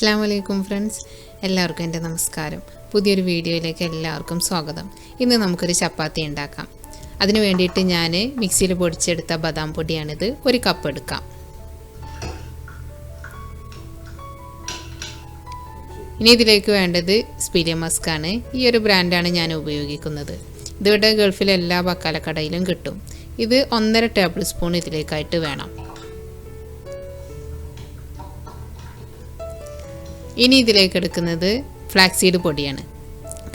അസ്സലാമു ഫ്രണ്ട്സ്, എല്ലാവർക്കും എൻ്റെ നമസ്കാരം. പുതിയൊരു വീഡിയോയിലേക്ക് എല്ലാവർക്കും സ്വാഗതം. ഇന്ന് നമുക്കൊരു ചപ്പാത്തി ഉണ്ടാക്കാം. അതിന് വേണ്ടിയിട്ട് ഞാൻ മിക്സിയിൽ പൊടിച്ചെടുത്ത ബദാം പൊടിയാണിത്. ഒരു കപ്പ് എടുക്കാം. ഇനി ഇതിലേക്ക് വേണ്ടത് സ്പീലിയ മസ്കാണ്. ഈ ഒരു ബ്രാൻഡാണ് ഞാൻ ഉപയോഗിക്കുന്നത്. ഇതിവിടെ ഗൾഫിലെ എല്ലാ ബക്കാലക്കടയിലും കിട്ടും. ഇത് 1.5 ടേബിൾ സ്പൂൺ ഇതിലേക്കായിട്ട് വേണം. ഇനി ഇതിലേക്ക് എടുക്കുന്നത് ഫ്ലാക്സീഡ് പൊടിയാണ്.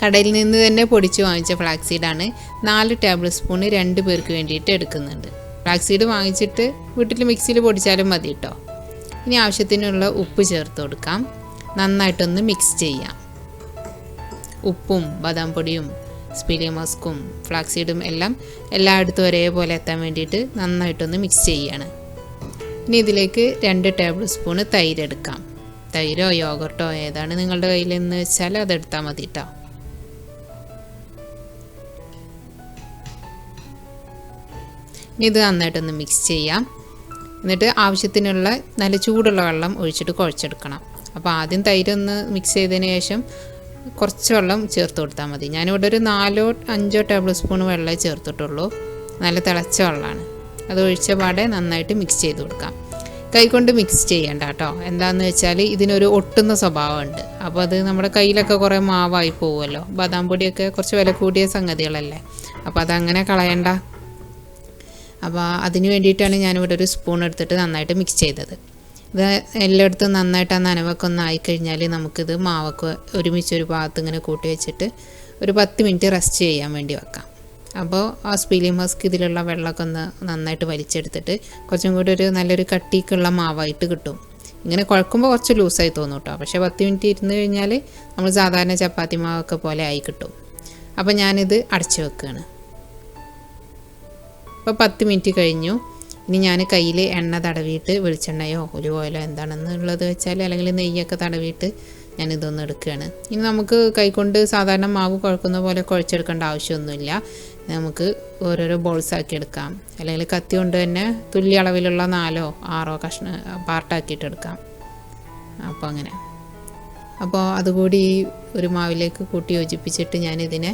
കടയിൽ നിന്ന് തന്നെ പൊടിച്ച് വാങ്ങിച്ച ഫ്ലാക്സീഡാണ്. 4 ടേബിൾ സ്പൂൺ 2 പേർക്ക് വേണ്ടിയിട്ട് എടുക്കുന്നുണ്ട്. ഫ്ലാക്സീഡ് വാങ്ങിച്ചിട്ട് വീട്ടിൽ മിക്സിയിൽ പൊടിച്ചാലും മതി കേട്ടോ. ഇനി ആവശ്യത്തിനുള്ള ഉപ്പ് ചേർത്ത് കൊടുക്കാം. നന്നായിട്ടൊന്ന് മിക്സ് ചെയ്യാം. ഉപ്പും ബദാം പൊടിയും സ്പീലിയ മസ്കും ഫ്ലാക്സീഡും എല്ലാം എല്ലായിടത്തും ഒരേപോലെ എത്താൻ വേണ്ടിയിട്ട് നന്നായിട്ടൊന്ന് മിക്സ് ചെയ്യാണ്. ഇനി ഇതിലേക്ക് 2 ടേബിൾ സ്പൂൺ തൈര് എടുക്കാം. തൈരോ യോഗർട്ടോ ഏതാണ് നിങ്ങളുടെ കയ്യിലെന്ന് വെച്ചാൽ അതെടുത്താൽ മതി കേട്ടോ. ഇനി ഇത് നന്നായിട്ടൊന്ന് മിക്സ് ചെയ്യാം. എന്നിട്ട് ആവശ്യത്തിനുള്ള നല്ല ചൂടുള്ള വെള്ളം ഒഴിച്ചിട്ട് കുഴച്ചെടുക്കണം. അപ്പോൾ ആദ്യം തൈരൊന്ന് മിക്സ് ചെയ്തതിന് ശേഷം കുറച്ച് വെള്ളം ചേർത്ത് കൊടുത്താൽ മതി. ഞാനിവിടെ ഒരു 4-5 ടേബിൾ സ്പൂൺ വെള്ളമേ ചേർത്തിട്ടുള്ളൂ. നല്ല തിളച്ച വെള്ളമാണ്. അത് ഒഴിച്ച പാടെ നന്നായിട്ട് മിക്സ് ചെയ്ത് കൊടുക്കാം. കൈകൊണ്ട് മിക്സ് ചെയ്യണ്ട കേട്ടോ. എന്താണെന്ന് വെച്ചാൽ ഇതിനൊരു ഒട്ടുന്ന സ്വഭാവമുണ്ട്. അപ്പോൾ അത് നമ്മുടെ കയ്യിലൊക്കെ കുറേ മാവായി പോകുമല്ലോ. ബദാം പൊടിയൊക്കെ കുറച്ച് വില കൂടിയ സംഗതികളല്ലേ. അപ്പോൾ അതങ്ങനെ കളയണ്ട. അപ്പോൾ അതിന് വേണ്ടിയിട്ടാണ് ഞാനിവിടെ ഒരു സ്പൂൺ എടുത്തിട്ട് നന്നായിട്ട് മിക്സ് ചെയ്തത്. ഇത് എല്ലായിടത്തും നന്നായിട്ട് ആ നനവൊക്കെ ഒന്ന് ആയിക്കഴിഞ്ഞാൽ നമുക്കിത് മാവൊക്കെ ഒരുമിച്ചൊരു ഭാഗത്ത് ഇങ്ങനെ കൂട്ടി വെച്ചിട്ട് ഒരു 10 മിനിറ്റ് റെസ്റ്റ് ചെയ്യാൻ വേണ്ടി വെക്കാം. അപ്പോൾ ആ സ്പീലിയ മസ്ക് ഇതിലുള്ള വെള്ളമൊക്കെ ഒന്ന് നന്നായിട്ട് വലിച്ചെടുത്തിട്ട് കുറച്ചും കൂടി ഒരു നല്ലൊരു കട്ടിക്കുള്ള മാവായിട്ട് കിട്ടും. ഇങ്ങനെ കുഴക്കുമ്പോൾ കുറച്ച് ലൂസായി തോന്നും കേട്ടോ. പക്ഷേ 10 മിനിറ്റ് ഇരുന്ന് കഴിഞ്ഞാൽ നമ്മൾ സാധാരണ ചപ്പാത്തി മാവൊക്കെ പോലെ ആയി കിട്ടും. അപ്പോൾ ഞാനിത് അടച്ചു വെക്കുകയാണ്. അപ്പോൾ 10 മിനിറ്റ് കഴിഞ്ഞു. ഇനി ഞാൻ കയ്യിൽ എണ്ണ തടവിയിട്ട് വെളിച്ചെണ്ണയോ ഒലിവ് ഓയിലോ എന്താണെന്നുള്ളത് വെച്ചാൽ അല്ലെങ്കിൽ നെയ്യൊക്കെ തടവിയിട്ട് ഞാനിതൊന്ന് എടുക്കുകയാണ്. ഇനി നമുക്ക് കൈകൊണ്ട് സാധാരണ മാവ് കുഴക്കുന്ന പോലെ കുഴച്ചെടുക്കേണ്ട ആവശ്യമൊന്നുമില്ല. നമുക്ക് ഓരോരോ ബോൾസ് ആക്കി എടുക്കാം. അല്ലെങ്കിൽ കത്തി കൊണ്ട് തന്നെ തുല്യ അളവിലുള്ള 4-6 കഷ്ണം പാർട്ടാക്കിയിട്ട് എടുക്കാം. അപ്പോൾ അങ്ങനെ. അപ്പോൾ അതുകൂടി ഒരു മാവിലേക്ക് കൂട്ടി യോജിപ്പിച്ചിട്ട് ഞാനിതിനെ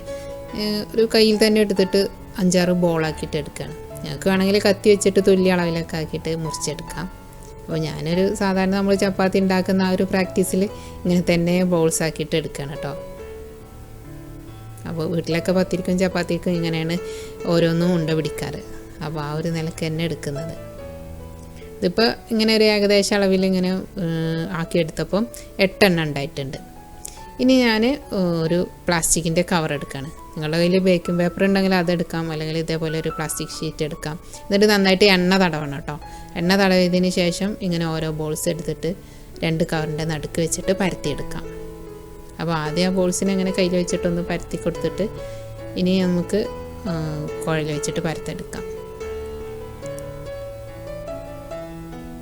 ഒരു കയ്യിൽ തന്നെ എടുത്തിട്ട് 5-6 ബോളാക്കിയിട്ട് എടുക്കുകയാണ്. ഞങ്ങൾക്ക് വേണമെങ്കിൽ കത്തി വെച്ചിട്ട് തുല്യ അളവിലൊക്കെ ആക്കിയിട്ട് മുറിച്ചെടുക്കാം. അപ്പോൾ ഞാനൊരു സാധാരണ നമ്മൾ ചപ്പാത്തി ഉണ്ടാക്കുന്ന ആ ഒരു പ്രാക്ടീസിൽ ഇങ്ങനെ തന്നെ ബോൾസ് ആക്കിയിട്ട് എടുക്കുകയാണ് കേട്ടോ. അപ്പോൾ വീട്ടിലൊക്കെ പത്തിരിക്കും ചപ്പാത്തിക്കും ഇങ്ങനെയാണ് ഓരോന്നും ഉണ്ട പിടിക്കാറ്. അപ്പോൾ ആ ഒരു നിലക്ക് തന്നെ എടുക്കുന്നത്. ഇതിപ്പോൾ ഇങ്ങനെ ഒരു ഏകദേശ അളവിൽ ഇങ്ങനെ ആക്കിയെടുത്തപ്പം 8 എണ്ണം ഉണ്ടായിട്ടുണ്ട്. ഇനി ഞാൻ ഒരു പ്ലാസ്റ്റിക്കിൻ്റെ കവർ എടുക്കുകയാണ്. നിങ്ങളുടെ കയ്യിൽ ബേക്കിംഗ് പേപ്പർ ഉണ്ടെങ്കിൽ അതെടുക്കാം, അല്ലെങ്കിൽ ഇതേപോലെ ഒരു പ്ലാസ്റ്റിക് ഷീറ്റ് എടുക്കാം. എന്നിട്ട് നന്നായിട്ട് എണ്ണ തടവണം കേട്ടോ. എണ്ണ തടവിയതിന് ശേഷം ഇങ്ങനെ ഓരോ ബോൾസ് എടുത്തിട്ട് 2 കവറിൻ്റെ നടുക്ക് വെച്ചിട്ട് പരത്തിയെടുക്കാം. അപ്പോൾ ആദ്യം ആ ബോൾസിനെ ഇങ്ങനെ കയ്യിൽ വെച്ചിട്ടൊന്ന് പരത്തി കൊടുത്തിട്ട് ഇനി നമുക്ക് കുഴൽ വെച്ചിട്ട് പരത്തെടുക്കാം.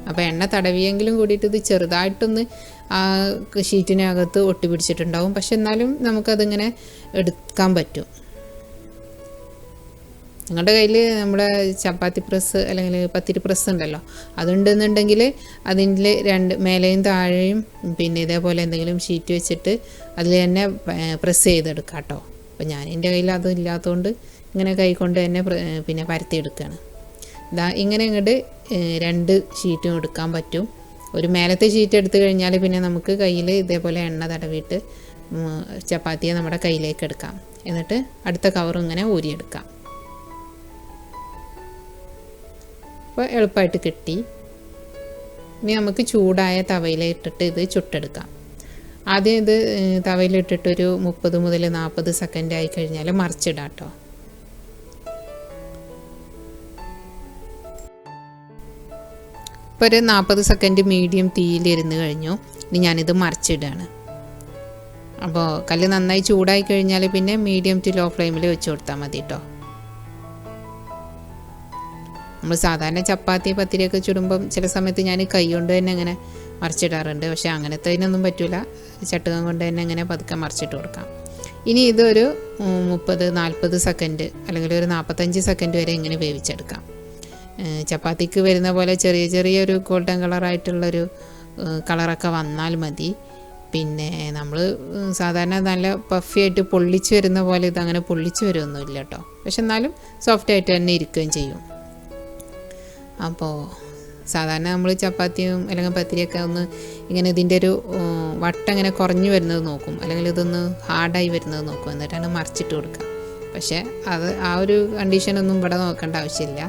അപ്പോൾ എണ്ണ തടവിയെങ്കിലും കൂടിയിട്ട് ഇത് ചെറുതായിട്ടൊന്ന് ആ ഷീറ്റിനകത്ത് ഒട്ടിപ്പിടിച്ചിട്ടുണ്ടാവും. പക്ഷെ എന്നാലും നമുക്കതിങ്ങനെ എടുക്കാൻ പറ്റും. നിങ്ങളുടെ കയ്യിൽ നമ്മുടെ ചപ്പാത്തി പ്രസ് അല്ലെങ്കിൽ പത്തിരി പ്രസ് ഉണ്ടല്ലോ, അതുണ്ടെന്നുണ്ടെങ്കിൽ അതിൻ്റെ 2 മേലെയും താഴെയും പിന്നെ ഇതേപോലെ എന്തെങ്കിലും ഷീറ്റ് വെച്ചിട്ട് അതിൽ തന്നെ പ്രസ് ചെയ്തെടുക്കാം കേട്ടോ. അപ്പോൾ ഞാൻ എൻ്റെ കയ്യിൽ അതും ഇല്ലാത്തതുകൊണ്ട് ഇങ്ങനെ കൈ കൊണ്ട് തന്നെ പിന്നെ പരത്തിയെടുക്കുകയാണ്. ഇങ്ങനെ ഇങ്ങോട്ട് 2 ഷീറ്റും എടുക്കാൻ പറ്റും. ഒരു മേലത്തെ ഷീറ്റ് എടുത്തു കഴിഞ്ഞാൽ പിന്നെ നമുക്ക് കയ്യിൽ ഇതേപോലെ എണ്ണ തടവിയിട്ട് ചപ്പാത്തിയെ നമ്മുടെ കയ്യിലേക്ക് എടുക്കാം. എന്നിട്ട് അടുത്ത കവറും ഇങ്ങനെ ഊരിയെടുക്കാം. അപ്പോൾ എളുപ്പമായിട്ട് കിട്ടി. ഇനി നമുക്ക് ചൂടായ തവയിലിട്ടിട്ട് ഇത് ചുട്ടെടുക്കാം. ആദ്യം ഇത് തവയിലിട്ടിട്ടൊരു 30 മുതൽ 40 സെക്കൻഡ് ആയി കഴിഞ്ഞാൽ മറിച്ചിടാം കേട്ടോ. ഇപ്പോൾ ഒരു 40 സെക്കൻഡ് മീഡിയം തീയിലിരുന്ന് കഴിഞ്ഞു. ഇനി ഞാനിത് മറിച്ചിടുകയാണ്. അപ്പോൾ കല്ല് നന്നായി ചൂടായി കഴിഞ്ഞാൽ പിന്നെ മീഡിയം ടു ലോ ഫ്ലെയിമിൽ വെച്ച് കൊടുത്താൽ മതി കേട്ടോ. നമ്മൾ സാധാരണ ചപ്പാത്തി പത്തിരിയൊക്കെ ചുടുമ്പം ചില സമയത്ത് ഞാൻ കൈ കൊണ്ട് തന്നെ ഇങ്ങനെ മറിച്ചിടാറുണ്ട്. പക്ഷേ അങ്ങനത്തെ ഇതിനൊന്നും പറ്റില്ല. ചട്ടുകം കൊണ്ട് തന്നെ ഇങ്ങനെ പതുക്കെ മറിച്ചിട്ട് കൊടുക്കാം. ഇനി ഇതൊരു 30-40 സെക്കൻഡ് അല്ലെങ്കിൽ ഒരു 45 സെക്കൻഡ് വരെ ഇങ്ങനെ വേവിച്ചെടുക്കാം. ചപ്പാത്തിക്ക് വരുന്ന പോലെ ചെറിയൊരു ഗോൾഡൻ കളറായിട്ടുള്ളൊരു കളറൊക്കെ വന്നാൽ മതി. പിന്നെ നമ്മൾ സാധാരണ നല്ല പഫിയായിട്ട് പൊള്ളിച്ച് വരുന്ന പോലെ ഇതങ്ങനെ പൊള്ളിച്ച് വരുമൊന്നുമില്ല കേട്ടോ. പക്ഷെ എന്നാലും സോഫ്റ്റായിട്ട് തന്നെ ഇരിക്കുകയും ചെയ്യും. അപ്പോൾ സാധാരണ നമ്മൾ ചപ്പാത്തിയും അല്ലെങ്കിൽ പത്തിരിയൊക്കെ ഒന്ന് ഇങ്ങനെ ഇതിൻ്റെ ഒരു വട്ടം ഇങ്ങനെ കുറഞ്ഞു വരുന്നത് നോക്കും, അല്ലെങ്കിൽ ഇതൊന്ന് ഹാർഡായി വരുന്നത് നോക്കും, എന്നിട്ടാണ് മറിച്ചിട്ട് കൊടുക്കുക. പക്ഷേ അത് ആ ഒരു കണ്ടീഷനൊന്നും ഇവിടെ നോക്കേണ്ട ആവശ്യമില്ല.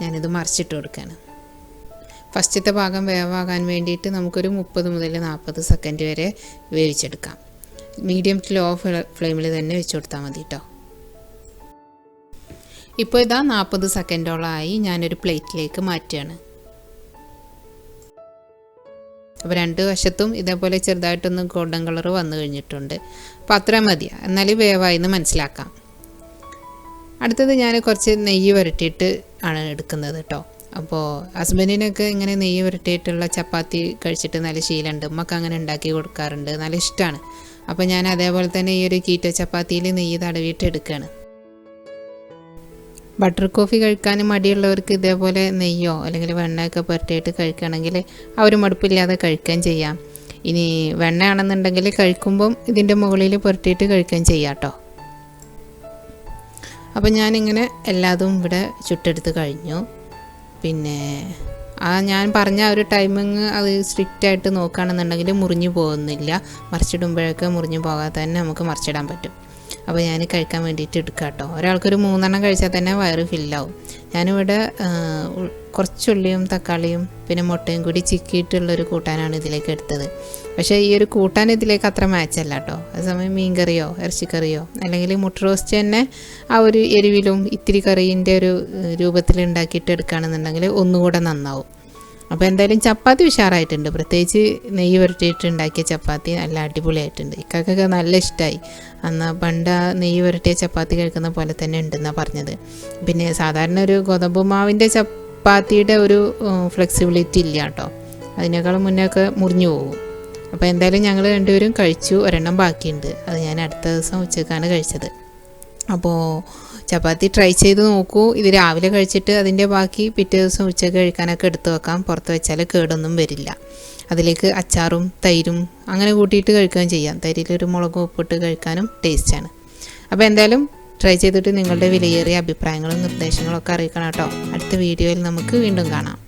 ഞാനിത് മറിച്ചിട്ട് കൊടുക്കുകയാണ്. ഫസ്റ്റത്തെ ഭാഗം വേവാകാൻ വേണ്ടിയിട്ട് നമുക്കൊരു 30 മുതൽ 40 സെക്കൻഡ് വരെ വേവിച്ചെടുക്കാം. മീഡിയം ടു ലോ ഫ്ലെയിമിൽ തന്നെ വെച്ച് കൊടുത്താൽ മതി കേട്ടോ. ഇപ്പോൾ ഇതാ 40 സെക്കൻഡോളമായി ഞാനൊരു പ്ലേറ്റിലേക്ക് മാറ്റുകയാണ്. അപ്പോൾ 2 വശത്തും ഇതേപോലെ ചെറുതായിട്ടൊന്ന് ഗോൾഡൻ കളർ വന്നു കഴിഞ്ഞിട്ടുണ്ട്. അപ്പോൾ അത്രയും മതി, എന്നാലും വേവായി എന്ന് മനസ്സിലാക്കാം. അടുത്തത് ഞാൻ കുറച്ച് നെയ്യ് വരട്ടിയിട്ട് ആണ് എടുക്കുന്നത് കേട്ടോ. അപ്പോൾ ഹസ്ബൻഡിനൊക്കെ ഇങ്ങനെ നെയ്യ് വരട്ടിയിട്ടുള്ള ചപ്പാത്തി കഴിച്ചിട്ട് നല്ല ശീലമുണ്ട്. ഉമ്മക്ക് അങ്ങനെ ഉണ്ടാക്കി കൊടുക്കാറുണ്ട്, നല്ല ഇഷ്ടമാണ്. അപ്പോൾ ഞാൻ അതേപോലെ തന്നെ ഈ ഒരു കീറ്റോ ചപ്പാത്തിയിൽ നെയ്യ് തടവിയിട്ട് എടുക്കുകയാണ്. ബട്ടർ കോഫി കഴിക്കാൻ മടിയുള്ളവർക്ക് ഇതേപോലെ നെയ്യോ അല്ലെങ്കിൽ വെണ്ണയൊക്കെ പുരട്ടിയിട്ട് കഴിക്കുകയാണെങ്കിൽ ആ ഒരു മടുപ്പില്ലാതെ കഴിക്കുകയും ചെയ്യാം. ഇനി വെണ്ണയാണെന്നുണ്ടെങ്കിൽ കഴിക്കുമ്പം ഇതിൻ്റെ മുകളിൽ പുരട്ടിയിട്ട് കഴിക്കുകയും ചെയ്യാം കേട്ടോ. അപ്പോൾ ഞാനിങ്ങനെ എല്ലാതും ഇവിടെ ചുട്ടെടുത്ത് കഴിഞ്ഞു. പിന്നെ ഞാൻ പറഞ്ഞ ഒരു ടൈമിങ് അത് സ്ട്രിക്റ്റായിട്ട് നോക്കുകയാണെന്നുണ്ടെങ്കിൽ മുറിഞ്ഞു പോകുന്നില്ല. മറിച്ചിടുമ്പോഴൊക്കെ മുറിഞ്ഞു പോകാതെ തന്നെ നമുക്ക് മറിച്ചിടാൻ പറ്റും. അപ്പോൾ ഞാൻ കഴിക്കാൻ വേണ്ടിയിട്ട് എടുക്കാം കേട്ടോ. ഒരാൾക്കൊരു 3 എണ്ണം കഴിച്ചാൽ തന്നെ വയറ് ഫില്ലാവും. ഞാനിവിടെ കുറച്ചുള്ളിയും തക്കാളിയും പിന്നെ മുട്ടയും കൂടി ചിക്കിയിട്ടുള്ളൊരു കൂട്ടാനാണ് ഇതിലേക്ക് എടുത്തത്. പക്ഷേ ഈ ഒരു കൂട്ടാൻ ഇതിലേക്ക് അത്ര മാച്ചല്ല കേട്ടോ. അതേസമയം മീൻ കറിയോ ഇറച്ചിക്കറിയോ അല്ലെങ്കിൽ മുട്ട റോസ്റ്റ് തന്നെ ആ ഒരു എരിവിലും ഇത്തിരി കറീൻ്റെ ഒരു രൂപത്തിൽ ഉണ്ടാക്കിയിട്ട് എടുക്കുകയാണെന്നുണ്ടെങ്കിൽ ഒന്നുകൂടെ നന്നാവും. അപ്പോൾ എന്തായാലും ചപ്പാത്തി ഉഷാറായിട്ടുണ്ട്. പ്രത്യേകിച്ച് നെയ്യ് പുരട്ടിയിട്ട് ഉണ്ടാക്കിയ ചപ്പാത്തി നല്ല അടിപൊളിയായിട്ടുണ്ട്. ഇക്കൊക്കെ നല്ല ഇഷ്ടമായി. പണ്ട് നെയ്യ് പുരട്ടിയ ചപ്പാത്തി കഴിക്കുന്ന പോലെ തന്നെ ഉണ്ടെന്നാണ് പറഞ്ഞത്. പിന്നെ സാധാരണ ഒരു ഗോതമ്പ് മാവിൻ്റെ ചപ്പാത്തിയുടെ ഒരു ഫ്ലെക്സിബിലിറ്റി ഇല്ല കേട്ടോ. അതിനേക്കാളും മുന്നേ ഒക്കെ മുറിഞ്ഞു പോകും. അപ്പോൾ എന്തായാലും ഞങ്ങൾ രണ്ടുപേരും കഴിച്ചു. ഒരെണ്ണം ബാക്കിയുണ്ട്, അത് ഞാൻ അടുത്ത ദിവസം ഉച്ചക്കാണ് കഴിച്ചത്. അപ്പോൾ ചപ്പാത്തി ട്രൈ ചെയ്ത് നോക്കൂ. ഇത് രാവിലെ കഴിച്ചിട്ട് അതിൻ്റെ ബാക്കി പിറ്റേ ദിവസം ഉച്ചയ്ക്ക് കഴിക്കാനൊക്കെ എടുത്ത് വെക്കാം. പുറത്ത് വെച്ചാൽ കേടൊന്നും വരില്ല. അതിലേക്ക് അച്ചാറും തൈരും അങ്ങനെ കൂട്ടിയിട്ട് കഴിക്കുകയും ചെയ്യാം. തൈരിലൊരു മുളകും ഉപ്പിട്ട് കഴിക്കാനും ടേസ്റ്റാണ്. അപ്പോൾ എന്തായാലും ട്രൈ ചെയ്തിട്ട് നിങ്ങളുടെ വിലയേറിയ അഭിപ്രായങ്ങളും നിർദ്ദേശങ്ങളും ഒക്കെ അറിയിക്കണം കേട്ടോ. അടുത്ത വീഡിയോയിൽ നമുക്ക് വീണ്ടും കാണാം.